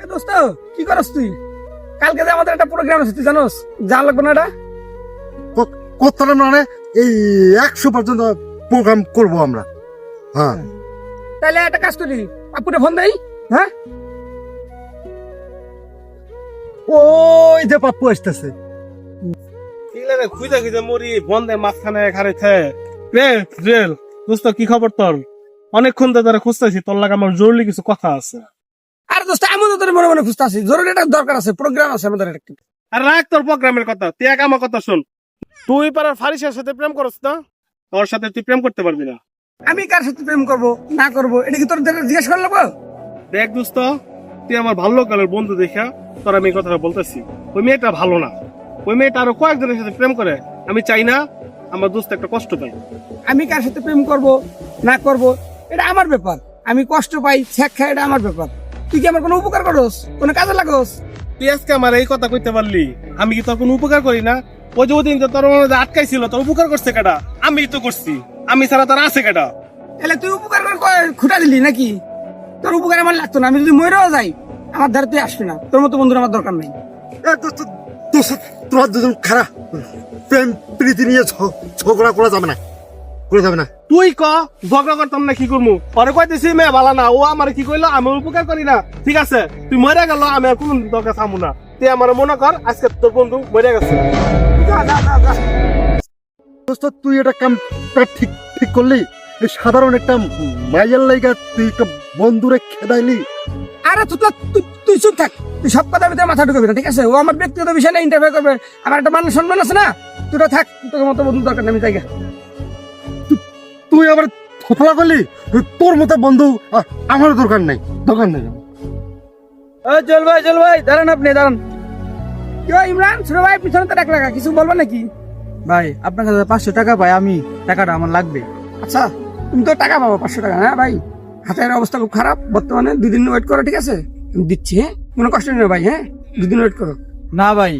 এ দোস্ত কি করস তুই? কালকে যে আমাদের একটা প্রোগ্রাম আছে তুই জানোস? যা লাগবে না এটা? কতটা মানে এই 100 পর্যন্ত প্রোগ্রাম করব আমরা। হ্যাঁ তাহলে একটা কাজ করি, পাপ্পুরে ফোন দেই। হ্যাঁ ওই যে পাপ্পু আসতেছে। রে খুঁজে খুঁজে মরি বন্ধের মাঝখানে খারেছে রে জেল। দোস্ত কি খবর তোর? অনেকক্ষণ ধরে খুঁজতেছি, তোর লাগে আমার জরুরি কিছু কথা আছে। আরে দোস্ত আমি তো তোর মনে মনে খুঁজতে আছি, জরুরি একটা দরকার আছে, প্রোগ্রাম আছে আমাদের একটা। আর রাখ তোর প্রোগ্রামের কথা, তুই এক আমার কথা শোন। তুই পাড়ার ফারিসের সাথে প্রেম করছ না? তোর সাথে তুই প্রেম করতে পারবি না। আমি কার সাথে প্রেম করব না করব এটা কি তোর জিজ্ঞেস করে নেবো? দেখ দোস্ত, তুই আমার ভালো কালের বন্ধু দেখা তোর আমি এই কথাটা বলতেছি। ওই মেয়েটা ভালো না, ওই মেয়েটা আরো কয়েকজনের সাথে প্রেম করে। আমি চাই না আমার দোস্ত একটা কষ্ট পায়। আমি কার সাথে প্রেম করব না করব এটা আমার ব্যাপার, আমি কষ্ট পাই ছেক খাই এটা আমার ব্যাপার। তুই কি আমার কোনো উপকার করস, কোনো কাজে লাগোস? তুই আজকে আমার এই কথা কইতে পারলি, আমি কি তোর কোনো উপকার করি না? ওই যে ওদিন তোর মনে আটকাইছিল, তোর উপকার করছে কেটা? আমি তো করছি, আমি ছাড়া তোর আছে কেটা? তাহলে তুই উপকার করে খুঁটা দিলি নাকি? তোর উপকার আমার লাগতো না, আমি যদি মরেও যাই আমার ধারে তুই আসবি না। তোর মতো বন্ধুর আমার দরকার নেই। তোর দুজন খারাপ প্রেম প্রীতি নিয়ে ঝগড়া করা যাবে না, করা যাবে না। তুই ক ঝগড়া করতাম না কি করবো? পরে কইতেছি মেয়ে ভালো না, ও আমার কি কইলো, আমি উপকার করি না। ঠিক আছে, তুই মরে গেল, আমি আর কোন দরকার থামু না। তুই আমার মনে কর আজকে তোর বন্ধু মরে গেছে। যা যা যা যা। দোস্ত তুই এটা কাম ঠিক ঠিক করলি? এই সাধারণ একটা মাইয়ার লাইগা তুই একটা বন্ধুরে খেদাইলি। আরে তুই চুপ থাক, তুই সব কথা ভিতরে মাথা ঢুকাবি না, ঠিক আছে? ও আমার ব্যক্তিগত বিষয় না, ইন্টারভিউ করবে, আমার একটা মান সম্মান আছে না। তুই থাক, তোর মতো বন্ধু দরকার নেই, আমি জায়গা। তুই আবার ফোফলা করলি? তোর মতো বন্ধু আমার দরকার নেই, দরকার নেই। চল ভাই দাঁড়ান, আপনি দাঁড়ান। কি ভাই ইমরান, ছোট ভাই পিছনে তো ডাকলা, কিছু বলবো নাকি? ভাই আপনার কাছে 500 টাকা পাই, আমি টাকাটা আমার লাগবে। আচ্ছা তুমি তো টাকা পাবো 500 টাকা। হ্যাঁ ভাই, হাতের অবস্থা খুব খারাপ বর্তমানে, 2 দিন ওয়েট করো, ঠিক আছে? আমি দিচ্ছি, হ্যাঁ কোনো কষ্ট নেই ভাই, হ্যাঁ 2 দিন ওয়েট করো। না ভাই,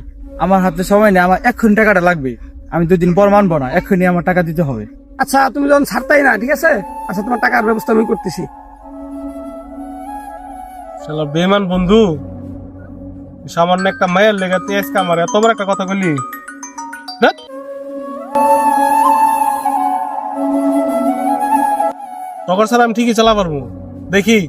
আমার হাতে সময় নেই, আমার এক্ষুনি টাকাটা লাগবে। আমি 2 দিন পর মানবো না, এক্ষুনি আমার টাকা দিতে হবে। আচ্ছা তুমি যখন ছাড়তাই না, ঠিক আছে? আচ্ছা তোমার টাকার ব্যবস্থা আমি করতেছি। শালা বেমান বন্ধু, সামান্য একটা মায়ের লেগে তুই আজকে আমার এত বড় একটা কথা বললি। তখন স্যার আমি ঠিকই চালা পারবো, দেখি।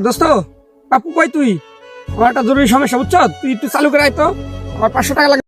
দোস্ত পাপ্পু কই তুই? আমার একটা জরুরি সমস্যা, বুঝছো? তুই একটু চালু করে আয় তো, আমার 500 টাকা লাগে।